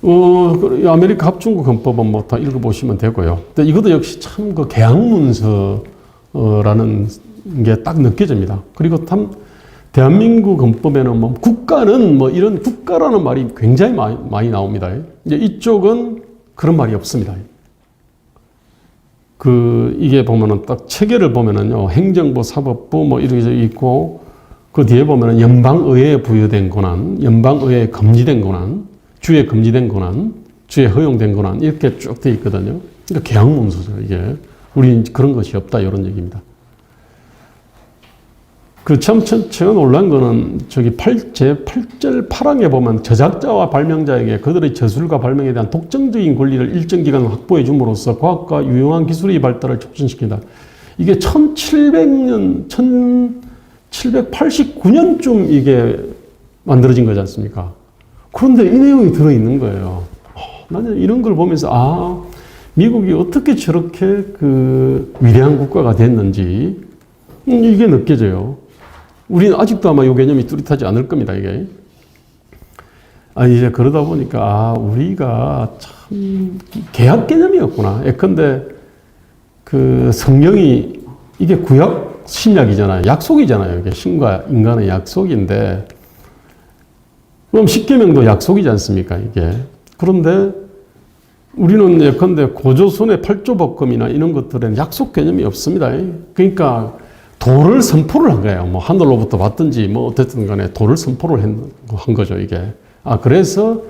아메리카 합중국 헌법은 뭐 다 읽어보시면 되고요. 근데 이것도 역시 참 그 계약문서라는 게 딱 느껴집니다. 그리고 참 대한민국 헌법에는 뭐 국가는 뭐 이런 국가라는 말이 굉장히 많이 나옵니다. 이제 이쪽은 그런 말이 없습니다. 이게 보면은 딱 체계를 보면은요, 행정부, 사법부 뭐 이렇게 있고, 그 뒤에 보면은 연방의회에 부여된 권한, 연방의회에 금지된 권한, 주에 금지된 권한, 주에 허용된 권한, 이렇게 쭉 돼 있거든요. 그러니까 계약문서죠, 이게. 우리는 그런 것이 없다, 이런 얘기입니다. 참, 제가 놀란 거는 제8절 8항에 보면 저작자와 발명자에게 그들의 저술과 발명에 대한 독점적인 권리를 일정 기간 확보해 줌으로써 과학과 유용한 기술의 발달을 촉진시킨다. 이게 1700년, 1789년쯤 이게 만들어진 거지 않습니까? 그런데 이 내용이 들어있는 거예요. 나는 이런 걸 보면서, 미국이 어떻게 저렇게 위대한 국가가 됐는지, 이게 느껴져요. 우리는 아직도 아마 이 개념이 뚜렷하지 않을 겁니다, 이게. 이제 그러다 보니까, 우리가 참, 계약 개념이었구나. 예컨대, 성경이, 이게 구약 신약이잖아요. 약속이잖아요. 이게 신과 인간의 약속인데, 그럼 십계명도 약속이지 않습니까, 이게. 그런데, 우리는 예컨대 고조선의 팔조법금이나 이런 것들에는 약속 개념이 없습니다. 그러니까, 도를 선포를 한 거예요. 뭐 하늘로부터 받든지 뭐 어쨌든 간에 도를 선포를 한 거죠, 이게. 그래서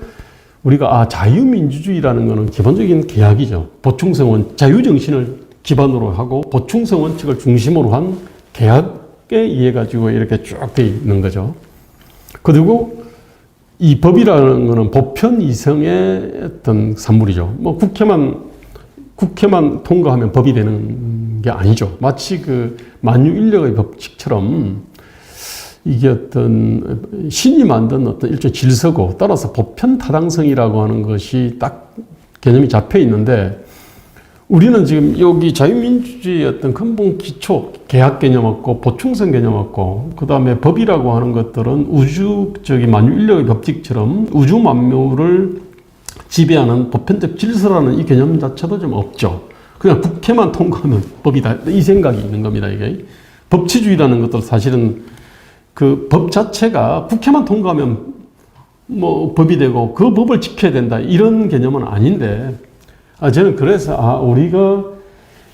우리가 자유민주주의라는 거는 기본적인 계약이죠. 보충성 자유정신을 기반으로 하고 보충성 원칙을 중심으로 한 계약에 의해 가지고 이렇게 쭉 돼 있는 거죠. 그리고 이 법이라는 거는 보편 이성의 어떤 산물이죠. 뭐 국회만 통과하면 법이 되는 게 아니죠. 마치 만유인력의 법칙처럼 이게 어떤 신이 만든 어떤 일종의 질서고 따라서 보편 타당성이라고 하는 것이 딱 개념이 잡혀 있는데 우리는 지금 여기 자유민주주의의 어떤 근본 기초, 계약 개념 없고 보충성 개념 없고 그 다음에 법이라고 하는 것들은 우주적인 만유인력의 법칙처럼 우주 만물을 지배하는 보편적 질서라는 이 개념 자체도 좀 없죠. 그냥 국회만 통과하면 법이다. 이 생각이 있는 겁니다, 이게. 법치주의라는 것도 사실은 법 자체가 국회만 통과하면 뭐 법이 되고 그 법을 지켜야 된다. 이런 개념은 아닌데, 저는 그래서, 우리가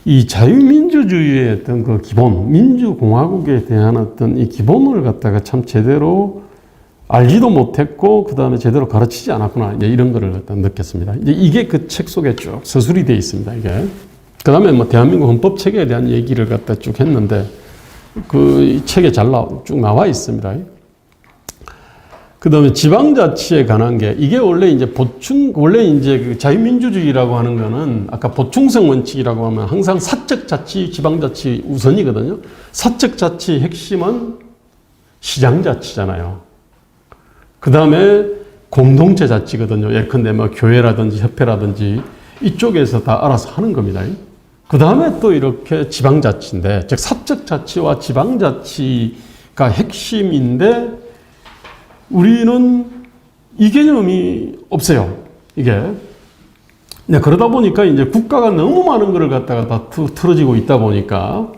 이 자유민주주의의 어떤 기본, 민주공화국에 대한 어떤 이 기본을 갖다가 참 제대로 알지도 못했고, 그 다음에 제대로 가르치지 않았구나. 이제 이런 거를 갖다 느꼈습니다. 이제 이게 그 책 속에 쭉 서술이 되어 있습니다, 이게. 그 다음에 뭐 대한민국 헌법 체계에 대한 얘기를 갖다 쭉 했는데, 이 책에 쭉 나와 있습니다. 그 다음에 지방자치에 관한 게, 이게 원래 이제 원래 이제 자유민주주의라고 하는 거는 아까 보충성 원칙이라고 하면 항상 사적자치, 지방자치 우선이거든요. 사적자치 핵심은 시장자치잖아요. 그 다음에 공동체 자치거든요. 예컨대 뭐 교회라든지 협회라든지 이쪽에서 다 알아서 하는 겁니다. 그 다음에 또 이렇게 지방자치인데, 즉 사적자치와 지방자치가 핵심인데 우리는 이 개념이 없어요. 이게. 그러다 보니까 이제 국가가 너무 많은 것을 갖다가 다 틀어지고 있다 보니까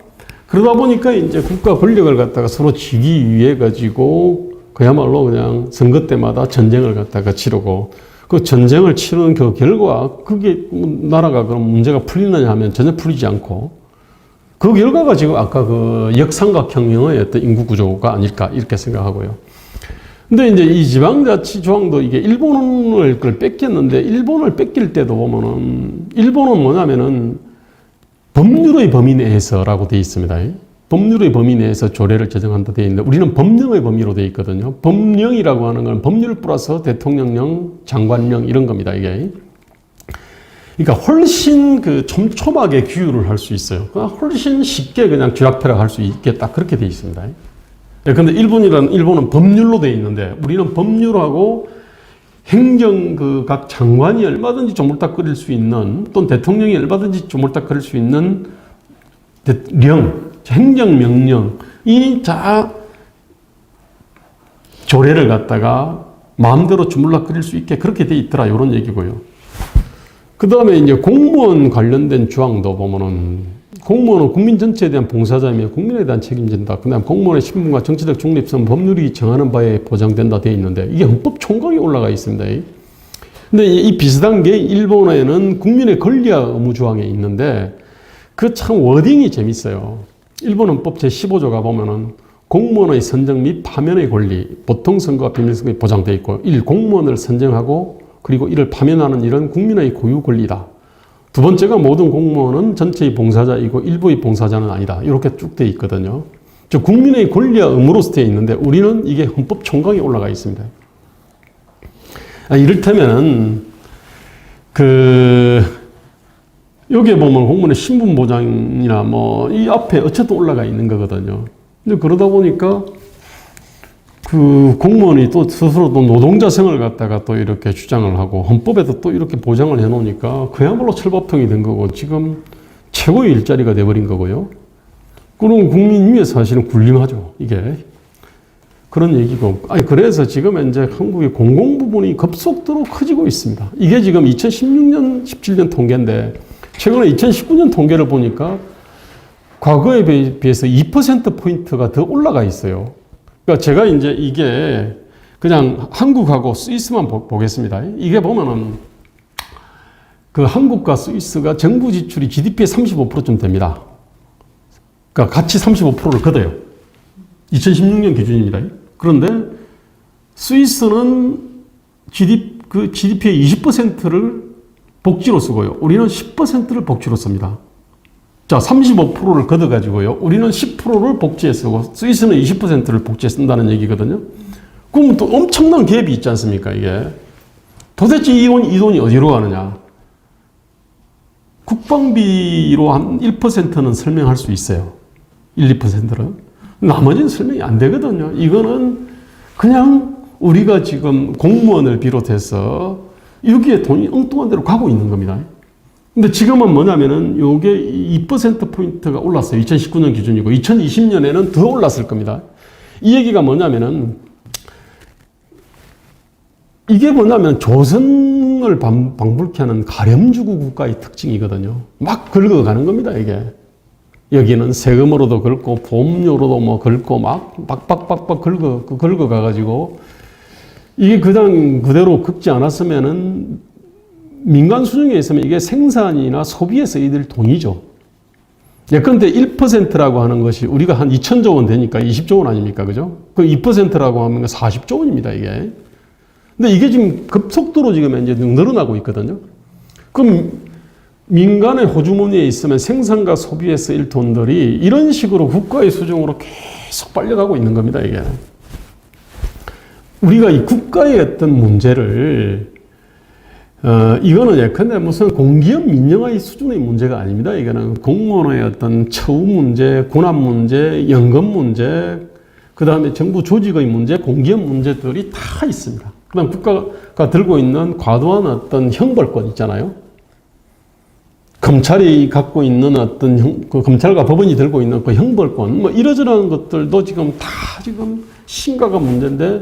그러다 보니까 이제 국가 권력을 갖다가 서로 쥐기 위해 가지고 그야말로 그냥 선거 때마다 전쟁을 갖다가 치르고 그 전쟁을 치르는 그 결과 그게 나라가 그럼 문제가 풀리느냐 하면 전혀 풀리지 않고 그 결과가 지금 아까 역삼각형의 어떤 인구 구조가 아닐까 이렇게 생각하고요. 근데 이제 이 지방자치 조항도 이게 일본을 그걸 뺏겼는데 일본을 뺏길 때도 보면은 일본은 뭐냐면은 법률의 범위 내에서라고 되어 있습니다. 법률의 범위 내에서 조례를 제정한다 되어 있는데 우리는 법령의 범위로 되어 있거든요. 법령이라고 하는 건 법률 플러스 대통령령, 장관령 이런 겁니다, 이게. 그러니까 훨씬 촘촘하게 규율을 할 수 있어요. 훨씬 쉽게 그냥 쥐락펴락 할 수 있게 딱 그렇게 되어 있습니다. 근데 일본은 법률로 되어 있는데 우리는 법률하고 행정 각 장관이 얼마든지 조물딱거릴 수 있는 또는 대통령이 얼마든지 조물딱거릴 수 있는 행정명령이 다 조례를 갖다가 마음대로 주물럭거릴 수 있게 그렇게 돼 있더라. 이런 얘기고요. 그 다음에 이제 공무원 관련된 조항도 보면은 공무원은 국민 전체에 대한 봉사자이며 국민에 대한 책임진다. 그 다음 공무원의 신분과 정치적 중립성 법률이 정하는 바에 보장된다 되어 있는데 이게 헌법 총각에 올라가 있습니다. 근데 이 비슷한 게 일본에는 국민의 권리와 의무 조항에 있는데 그 참 워딩이 재밌어요. 일본 헌법 제15조가 보면은 공무원의 선정 및 파면의 권리, 보통선거와 비밀선거에 보장되어 있고 1. 공무원을 선정하고 그리고 이를 파면하는 일은 국민의 고유 권리다. 두 번째가 모든 공무원은 전체의 봉사자이고 일부의 봉사자는 아니다. 이렇게 쭉 되어 있거든요. 즉 국민의 권리와 의무로서 되어 있는데 우리는 이게 헌법 총각에 올라가 있습니다. 이를테면은 여기에 보면 공무원의 신분 보장이나 뭐 이 앞에 어쨌든 올라가 있는 거거든요. 근데 그러다 보니까 그 공무원이 또 스스로 또 노동자성을 갖다가 또 이렇게 주장을 하고 헌법에도 또 이렇게 보장을 해 놓으니까 그야말로 철밥통이 된 거고 지금 최고의 일자리가 돼버린 거고요. 그럼 국민 위에 사실은 군림하죠. 이게. 그런 얘기고. 그래서 지금 이제 한국의 공공 부분이 급속도로 커지고 있습니다. 이게 지금 2016년, 17년 통계인데 최근에 2019년 통계를 보니까 과거에 비해서 2%포인트가 더 올라가 있어요. 그러니까 제가 이제 이게 그냥 한국하고 스위스만 보겠습니다. 이게 보면은 그 한국과 스위스가 정부 지출이 GDP의 35%쯤 됩니다. 그러니까 같이 35%를 걷어요. 2016년 기준입니다. 그런데 스위스는 GDP의 20%를 복지로 쓰고요. 우리는 10%를 복지로 씁니다. 자, 35%를 걷어가지고요. 우리는 10%를 복지에 쓰고 스위스는 20%를 복지에 쓴다는 얘기거든요. 그럼 또 엄청난 갭이 있지 않습니까, 이게? 도대체 이 돈이 어디로 가느냐? 국방비로 한 1%는 설명할 수 있어요. 1, 2%는. 나머지는 설명이 안 되거든요. 이거는 그냥 우리가 지금 공무원을 비롯해서 여기에 돈이 엉뚱한 대로 가고 있는 겁니다. 근데 지금은 뭐냐면은 요게 2%포인트가 올랐어요. 2019년 기준이고 2020년에는 더 올랐을 겁니다. 이 얘기가 뭐냐면은 이게 뭐냐면 조선을 방불케 하는 가렴주구 국가의 특징이거든요. 막 긁어가는 겁니다, 이게. 여기는 세금으로도 긁고 보험료로도 뭐 긁고 막 빡빡빡빡 긁어가가지고 이게 그대로 긁지 않았으면은 민간 수준에 있으면 이게 생산이나 소비에서 이들 돈이죠. 예컨대 1%라고 하는 것이 우리가 한 2천조 원 되니까 20조 원 아닙니까? 그죠? 그 2%라고 하면 40조 원입니다, 이게. 근데 이게 지금 급속도로 지금 이제 늘어나고 있거든요. 그럼 민간의 호주머니에 있으면 생산과 소비에 쓰일 돈들이 이런 식으로 국가의 수중으로 계속 빨려가고 있는 겁니다, 이게. 우리가 이 국가의 어떤 문제를 이거는 예컨대 무슨 공기업 민영화의 수준의 문제가 아닙니다. 이거는 공무원의 어떤 처우 문제, 군합 문제, 연금 문제, 그 다음에 정부 조직의 문제, 공기업 문제들이 다 있습니다. 그 다음 국가가 들고 있는 과도한 어떤 형벌권 있잖아요. 검찰이 갖고 있는 어떤 검찰과 법원이 들고 있는 그 형벌권, 뭐 이러저러한 것들도 지금 다 지금 심각한 문제인데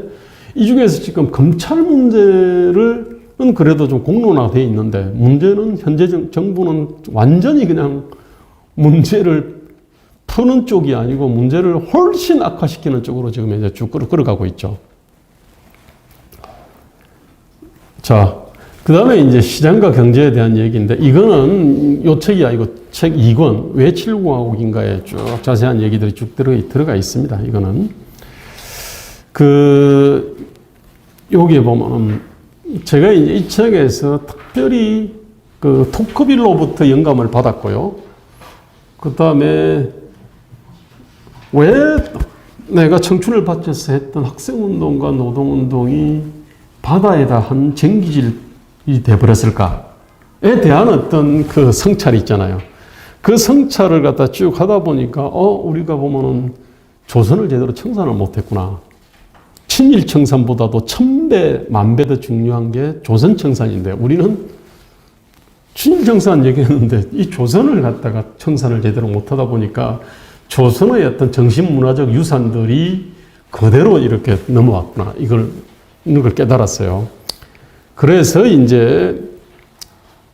이 중에서 지금 검찰 문제를 그래도 좀 공론화되어 있는데 문제는 현재 정부는 완전히 그냥 문제를 푸는 쪽이 아니고 문제를 훨씬 악화시키는 쪽으로 지금 이제 쭉 끌어가고 있죠. 자, 그 다음에 이제 시장과 경제에 대한 얘기인데 이거는 요 책이 아니고 책 2권 왜 7공화국인가에 쭉 자세한 얘기들이 쭉 들어가 있습니다. 이거는 여기에 보면 제가 이제 이 책에서 특별히 그 토크빌로부터 영감을 받았고요. 그 다음에 왜 내가 청춘을 바쳐서 했던 학생운동과 노동운동이 바다에다 한 쟁기질이 돼버렸을까에 대한 어떤 그 성찰이 있잖아요. 그 성찰을 갖다 쭉 하다 보니까 우리가 보면은 조선을 제대로 청산을 못했구나. 친일 청산보다도 1000배, 10,000배 더 중요한 게 조선 청산인데 우리는 친일 청산 얘기했는데 이 조선을 갖다가 청산을 제대로 못하다 보니까 조선의 어떤 정신문화적 유산들이 그대로 이렇게 넘어왔구나. 이걸 걸 깨달았어요. 그래서 이제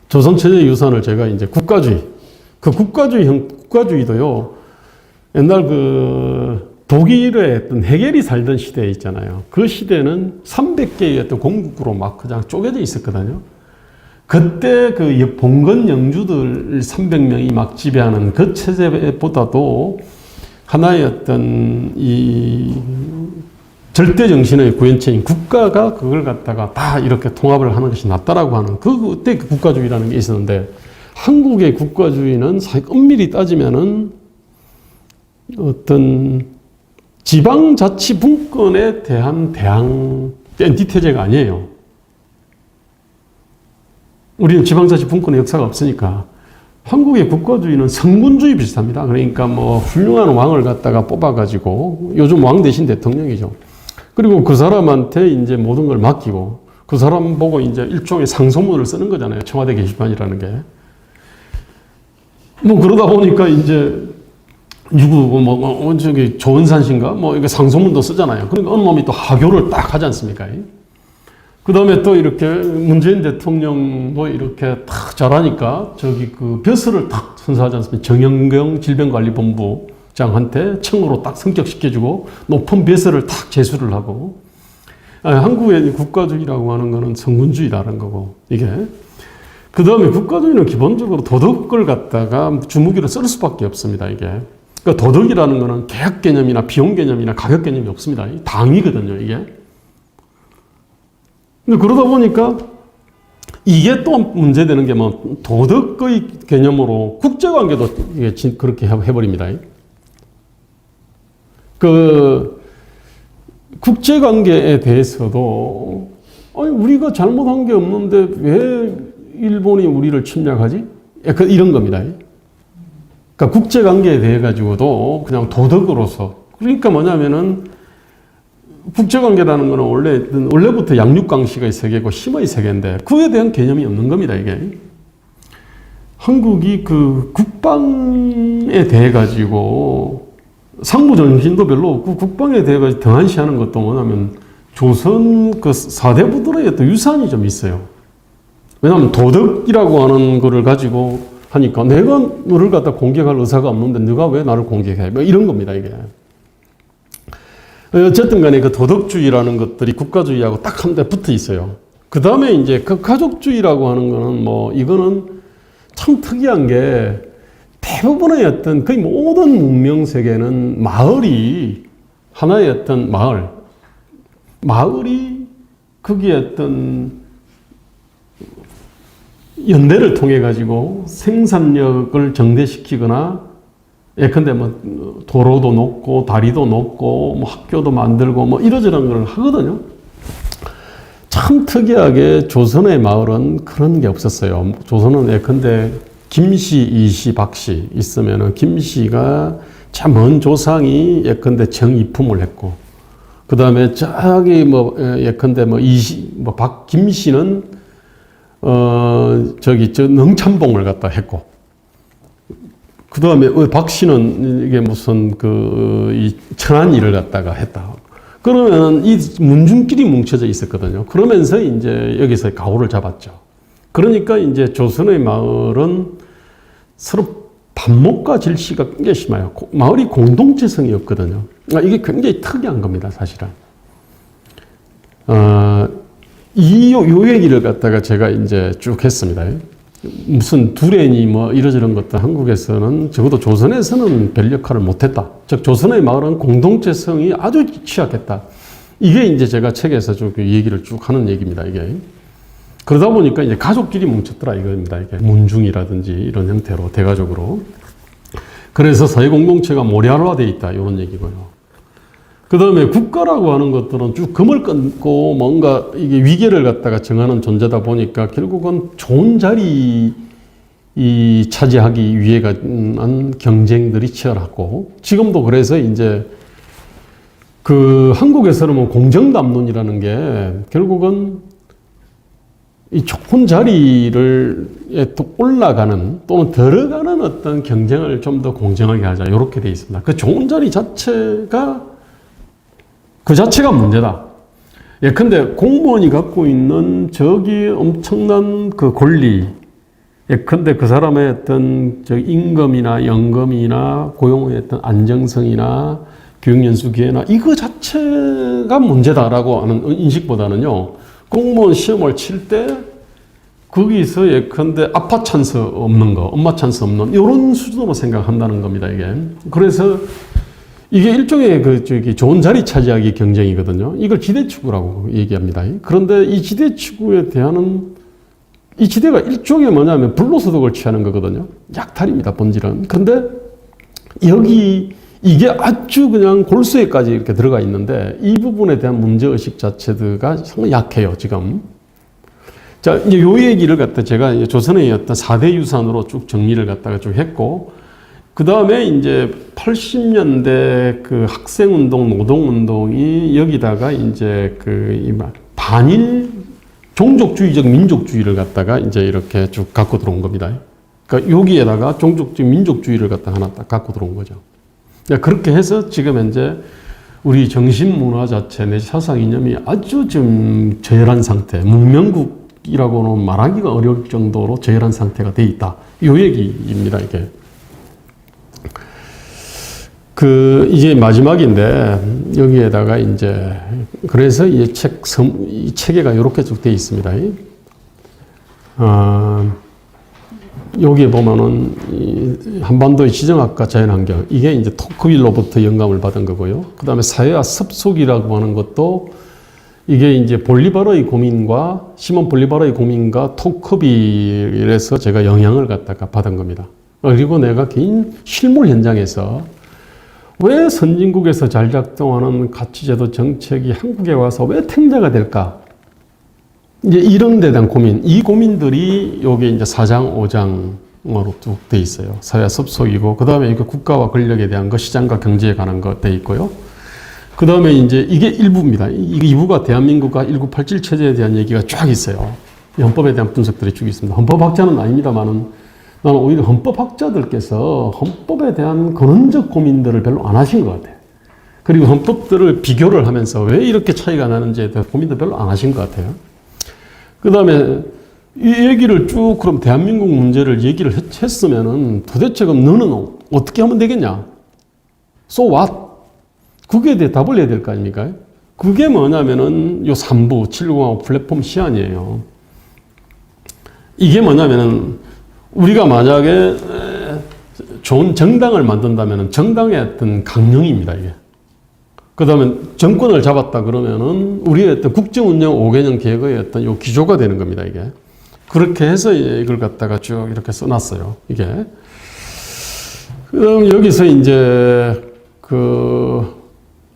조선체제 유산을 제가 이제 국가주의, 그 국가주의도요, 옛날 그 독일의 어떤 해겔이 살던 시대에 있잖아요. 그 시대는 300개의 어떤 공국으로 막 그냥 쪼개져 있었거든요. 그때 그 봉건 영주들 300명이 막 지배하는 그 체제보다도 하나의 어떤 이 절대 정신의 구현체인 국가가 그걸 갖다가 다 이렇게 통합을 하는 것이 낫다라고 하는 그때 그 국가주의라는 게 있었는데, 한국의 국가주의는 사실 엄밀히 따지면은 어떤 지방자치분권에 대한 대항 엔티테제가 아니에요. 우리는 지방자치분권의 역사가 없으니까. 한국의 국가주의는 성군주의 비슷합니다. 그러니까 뭐 훌륭한 왕을 갖다가 뽑아가지고, 요즘 왕 대신 대통령이죠. 그리고 그 사람한테 이제 모든 걸 맡기고, 그 사람 보고 이제 일종의 상소문을 쓰는 거잖아요. 청와대 게시판이라는 게. 뭐 그러다 보니까 이제 저기 조은산 씨인가? 뭐 이거 상소문도 쓰잖아요. 그러니까 어느 놈이 또 하교를 딱 하지 않습니까? 그 다음에 또 이렇게 문재인 대통령도 이렇게 탁 잘하니까 저기 그 벼슬을 탁 선사하지 않습니까? 정영경 질병관리본부장한테 청으로 딱 승격시켜주고 높은 벼슬을 탁 제수를 하고. 한국의 국가주의라고 하는 거는 성군주의라는 거고, 이게. 그 다음에 국가주의는 기본적으로 도덕을 갖다가 주무기로 쓸 수밖에 없습니다, 이게. 그러니까 도덕이라는 거는 계약 개념이나 비용 개념이나 가격 개념이 없습니다. 당위거든요, 이게. 근데 그러다 보니까 이게 또 문제되는 게 뭐 도덕의 개념으로 국제관계도 이게 그렇게 해버립니다. 그 국제관계에 대해서도 아니 우리가 잘못한 게 없는데 왜 일본이 우리를 침략하지? 약간 이런 겁니다. 그러니까 국제관계에 대해 가지고도 그냥 도덕으로서, 그러니까 뭐냐면은 국제관계라는 거는 원래부터 양육강식의 세계고 힘의 세계인데 그에 대한 개념이 없는 겁니다, 이게. 한국이 그 국방에 대해 가지고 상부 정신도 별로 없고 국방에 대해 가지고 등한시하는 것도 뭐냐면 조선 그 사대부들의 어떤 유산이 좀 있어요. 왜냐하면 도덕이라고 하는 거를 가지고 하니까 내가 너를 갖다 공격할 의사가 없는데 네가 왜 나를 공격해? 뭐 이런 겁니다, 이게. 어쨌든 간에 그 도덕주의라는 것들이 국가주의하고 딱 한 대 붙어 있어요. 그 다음에 이제 그 가족주의라고 하는 거는 뭐 이거는 참 특이한 게 대부분의 어떤 거의 모든 문명 세계는 마을이 하나의 어떤 마을이 거기에 어떤 연대를 통해 가지고 생산력을 증대시키거나, 예컨대 뭐 도로도 놓고 다리도 놓고 뭐 학교도 만들고 뭐 이러저런 걸 하거든요. 참 특이하게 조선의 마을은 그런 게 없었어요. 조선은 예컨대 김씨, 이씨, 박씨 있으면은 김씨가 참 먼 조상이 예컨대 정이품을 했고, 그 다음에 저기 뭐 예컨대 뭐 이씨, 뭐 김씨는 저기 저 능참봉을 갖다 했고, 그 다음에 박 씨는 이게 무슨 이 천한 일을 갖다가 했다. 그러면 이 문중끼리 뭉쳐져 있었거든요. 그러면서 이제 여기서 가오를 잡았죠. 그러니까 이제 조선의 마을은 서로 반목과 질시가 굉장히 심해요. 마을이 공동체성이 없거든요. 이게 굉장히 특이한 겁니다, 사실은. 요 얘기를 갖다가 제가 이제 쭉 했습니다. 무슨 두레니 뭐 이러저런 것들 한국에서는, 적어도 조선에서는 별 역할을 못했다. 즉 조선의 마을은 공동체성이 아주 취약했다. 이게 이제 제가 책에서 쭉 얘기를 쭉 하는 얘기입니다, 이게. 그러다 보니까 이제 가족끼리 뭉쳤더라 이겁니다, 이게. 문중이라든지 이런 형태로 대가족으로. 그래서 사회 공동체가 모략화되어 있다, 이런 얘기고요. 그 다음에 국가라고 하는 것들은 쭉 금을 끊고 뭔가 이게 위계를 갖다가 정하는 존재다 보니까 결국은 좋은 자리 차지하기 위해 간 경쟁들이 치열하고, 지금도 그래서 이제 그 한국에서는 뭐 공정담론이라는 게 결국은 이 좋은 자리를 또 올라가는 또는 들어가는 어떤 경쟁을 좀 더 공정하게 하자, 이렇게 돼 있습니다. 그 좋은 자리 자체가 그 자체가 문제다. 예컨대 공무원이 갖고 있는 저기 엄청난 그 권리, 예컨대 그 사람의 어떤 저 임금이나 연금이나 고용의 어떤 안정성이나 교육연수 기회나 이거 자체가 문제다라고 하는 인식보다는요, 공무원 시험을 칠 때 거기서 예컨대 아빠 찬스 없는 거, 엄마 찬스 없는 이런 수준으로 생각한다는 겁니다, 이게. 그래서 이게 일종의 좋은 자리 차지하기 경쟁이거든요. 이걸 지대추구라고 얘기합니다. 그런데 이 지대추구에 대한 이 지대가 일종의 뭐냐면 불로소득을 취하는 거거든요. 약탈입니다, 본질은. 그런데 여기 이게 아주 그냥 골수에까지 이렇게 들어가 있는데 이 부분에 대한 문제의식 자체가 상당히 약해요, 지금. 자, 이제 요 얘기를 갖다 제가 조선의 어떤 4대 유산으로 쭉 정리를 갖다가 쭉 했고, 그 다음에 이제 80년대 그 학생운동, 노동운동이 여기다가 이제 그 반일 종족주의적 민족주의를 갖다가 이제 이렇게 쭉 갖고 들어온 겁니다. 그러니까 여기에다가 종족주의, 민족주의를 갖다 하나 딱 갖고 들어온 거죠. 그렇게 해서 지금 현재 우리 정신문화 자체 내 사상 이념이 아주 좀 저열한 상태, 문명국이라고는 말하기가 어려울 정도로 저열한 상태가 돼 있다. 요 얘기입니다, 이게. 이제 마지막인데, 여기에다가 이제, 그래서 이 체계가 이렇게 쭉 되어 있습니다. 여기에 보면은, 한반도의 지정학과 자연환경, 이게 이제 토크빌로부터 영감을 받은 거고요. 그 다음에 사회와 습속이라고 하는 것도, 이게 이제 시몬 볼리바르의 고민과 토크빌에서 제가 영향을 갖다가 받은 겁니다. 그리고 내가 개인 실물 현장에서 왜 선진국에서 잘 작동하는 가치제도 정책이 한국에 와서 왜 탱자가 될까? 이제 이런 데 대한 고민, 이 고민들이 여기 이제 4장, 5장으로 쭉 돼 있어요. 사회 습속이고, 그 다음에 이게 국가와 권력에 대한 거, 시장과 경제에 관한 거 돼 있고요. 그 다음에 이제 이게 1부입니다. 이게 2부가 대한민국과 1987 체제에 대한 얘기가 쫙 있어요. 헌법에 대한 분석들이 쭉 있습니다. 헌법학자는 아닙니다만은 나는 오히려 헌법학자들께서 헌법에 대한 근원적 고민들을 별로 안 하신 것 같아요. 그리고 헌법들을 비교를 하면서 왜 이렇게 차이가 나는지에 대한 고민도 별로 안 하신 것 같아요. 그 다음에 이 얘기를 쭉 그럼 대한민국 문제를 얘기를 했으면은 도대체 그럼 너는 어떻게 하면 되겠냐? So what? 그게 대해 답을 해야 될 거 아닙니까? 그게 뭐냐면은 요 3부 705 플랫폼 시안이에요. 이게 뭐냐면은 우리가 만약에 좋은 정당을 만든다면 정당의 어떤 강령입니다, 이게. 그 다음에 정권을 잡았다 그러면은 우리의 어떤 국정운영 5개년 계획의 어떤 요 기조가 되는 겁니다, 이게. 그렇게 해서 이걸 갖다가 쭉 이렇게 써놨어요, 이게. 그럼 여기서 이제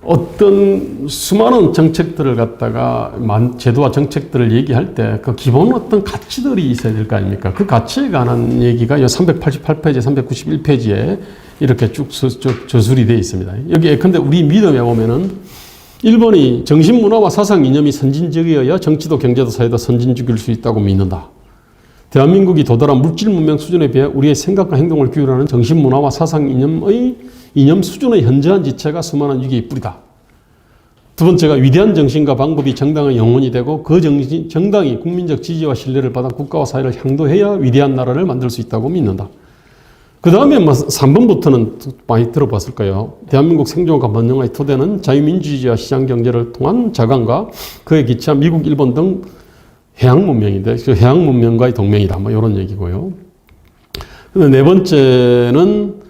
어떤 수많은 정책들을 갖다가 제도와 정책들을 얘기할 때 그 기본 어떤 가치들이 있어야 될 거 아닙니까? 그 가치에 관한 얘기가 388페이지, 391페이지에 이렇게 쭉 저술이 되어 있습니다. 여기에 근데 우리 믿음에 보면은 1번이 정신문화와 사상 이념이 선진적이어야 정치도 경제도 사회도 선진적일 수 있다고 믿는다. 대한민국이 도달한 물질 문명 수준에 비해 우리의 생각과 행동을 규율하는 정신문화와 사상 이념 수준의 현저한 지체가 수많은 위기의 뿌리다. 두 번째가 위대한 정신과 방법이 정당의 영혼이 되고 그 정당이 국민적 지지와 신뢰를 받아 국가와 사회를 향도해야 위대한 나라를 만들 수 있다고 믿는다. 그 다음에 3번부터는 많이 들어봤을 거예요. 대한민국 생존과 번영의 토대는 자유민주주의와 시장경제를 통한 자강과 그에 기초한 미국, 일본 등 해양문명인데 그 해양문명과의 동맹이다. 뭐 이런 얘기고요. 근데 네 번째는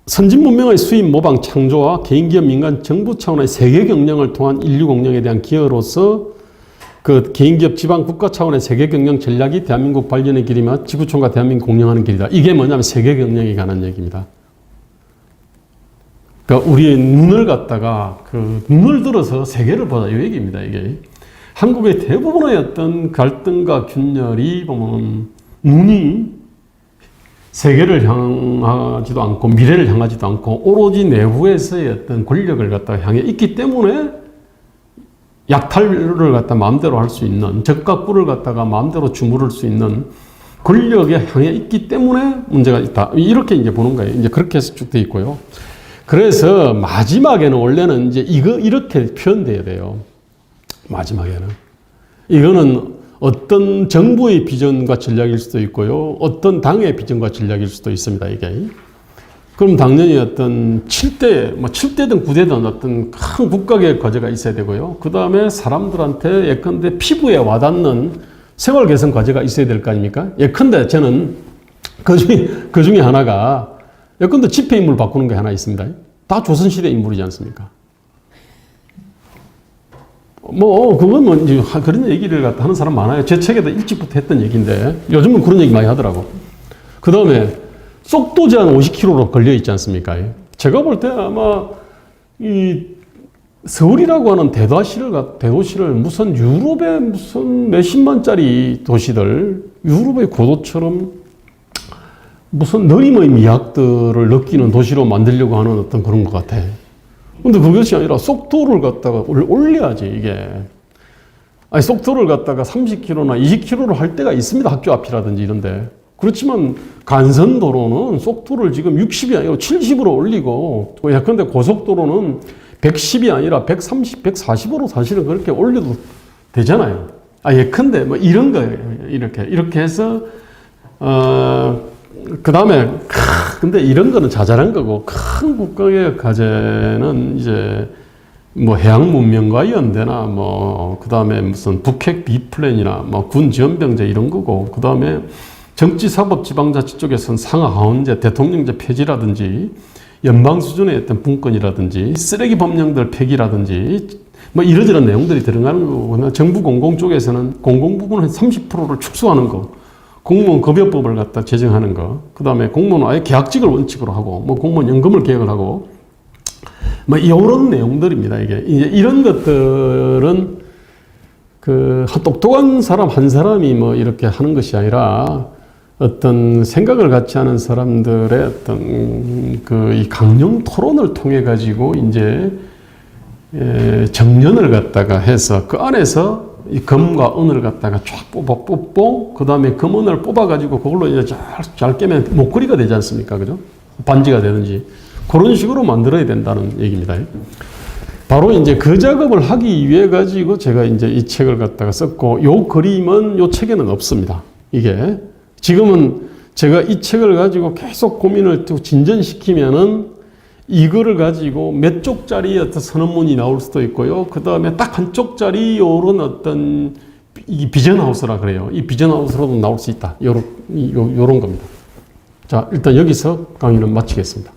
선진문명의 수입, 모방, 창조와 개인기업, 민간, 정부 차원의 세계 경영을 통한 인류 공영에 대한 기여로서 그 개인기업, 지방, 국가 차원의 세계 경영 전략이 대한민국 발전의 길이며 지구촌과 대한민국 공영하는 길이다. 이게 뭐냐면 세계 경영에 관한 얘기입니다. 그러니까 우리의 눈을 갖다가 눈을 들어서 세계를 보자 이 얘기입니다. 이게 한국의 대부분의 어떤 갈등과 균열이 보면 눈이 세계를 향하지도 않고 미래를 향하지도 않고 오로지 내부에서의 어떤 권력을 갖다가 향해 있기 때문에 약탈을 갖다 마음대로 할 수 있는 적과 꿀을 갖다가 마음대로 주무를 수 있는 권력에 향해 있기 때문에 문제가 있다. 이렇게 이제 보는 거예요. 이제 그렇게 해서 쭉 돼 있고요. 그래서 마지막에는 원래는 이제 이렇게 표현돼야 돼요. 마지막에는. 이거는 어떤 정부의 비전과 전략일 수도 있고요. 어떤 당의 비전과 전략일 수도 있습니다, 이게. 그럼 당연히 어떤 7대든 9대든 어떤 큰 국가계획 과제가 있어야 되고요. 그 다음에 사람들한테 예컨대 피부에 와닿는 생활 개선 과제가 있어야 될 거 아닙니까? 예컨대 저는 그 중에 하나가 예컨대 집회 인물 바꾸는 게 하나 있습니다. 다 조선시대 인물이지 않습니까? 그건 뭐, 이제 그런 얘기를 갖다 하는 사람 많아요. 제 책에도 일찍부터 했던 얘기인데, 요즘은 그런 얘기 많이 하더라고. 그 다음에, 속도 제한 50km로 걸려 있지 않습니까? 제가 볼 때 아마, 서울이라고 하는 대도시를 무슨 유럽의 무슨 몇십만짜리 도시들, 유럽의 고도처럼 무슨 느림의 미학들을 느끼는 도시로 만들려고 하는 어떤 그런 것 같아. 근데 그것이 아니라 속도를 갖다가 올려야지, 이게. 아니, 속도를 갖다가 30km나 20km로 할 때가 있습니다. 학교 앞이라든지 이런데. 그렇지만 간선도로는 속도를 지금 60이 아니라 70으로 올리고, 예컨대 고속도로는 110이 아니라 130, 140으로 사실은 그렇게 올려도 되잖아요. 예컨대 뭐 이런 거예요. 이렇게 해서, 그 다음에, 근데 이런 거는 자잘한 거고, 큰 국가개혁 과제는 이제, 뭐 해양 문명과 연대나, 그 다음에 무슨 북핵 비플랜이나, 군 지원병제 이런 거고, 그 다음에 정치사법지방자치 쪽에서는 상하 하원제, 대통령제 폐지라든지, 연방 수준의 어떤 분권이라든지, 쓰레기 법령들 폐기라든지, 이러저런 내용들이 들어가는 거고, 정부 공공 쪽에서는 공공 부분 한 30%를 축소하는 거, 공무원 급여법을 갖다 제정하는 거, 그 다음에 공무원은 아예 계약직을 원칙으로 하고, 공무원 연금을 개혁을 하고, 이런 내용들입니다, 이게. 이제 이런 것들은 똑똑한 사람 한 사람이 이렇게 하는 것이 아니라 어떤 생각을 같이 하는 사람들의 어떤 이 강령 토론을 통해 가지고 이제 정년을 갖다가 해서 그 안에서 이 금과 은을 갖다가 쫙 뽑고, 그 다음에 금은을 뽑아가지고 그걸로 이제 잘 깨면 목걸이가 되지 않습니까? 그죠? 반지가 되든지. 그런 식으로 만들어야 된다는 얘기입니다. 바로 이제 그 작업을 하기 위해 가지고 제가 이제 이 책을 갖다가 썼고, 요 그림은 요 책에는 없습니다. 이게. 지금은 제가 이 책을 가지고 계속 고민을 또 진전시키면은 이거를 가지고 몇 쪽짜리 어떤 선언문이 나올 수도 있고요. 그 다음에 딱 한 쪽짜리 요런 어떤 이 비전하우스라 그래요. 이 비전하우스로도 나올 수 있다. 요런 겁니다. 자, 일단 여기서 강의는 마치겠습니다.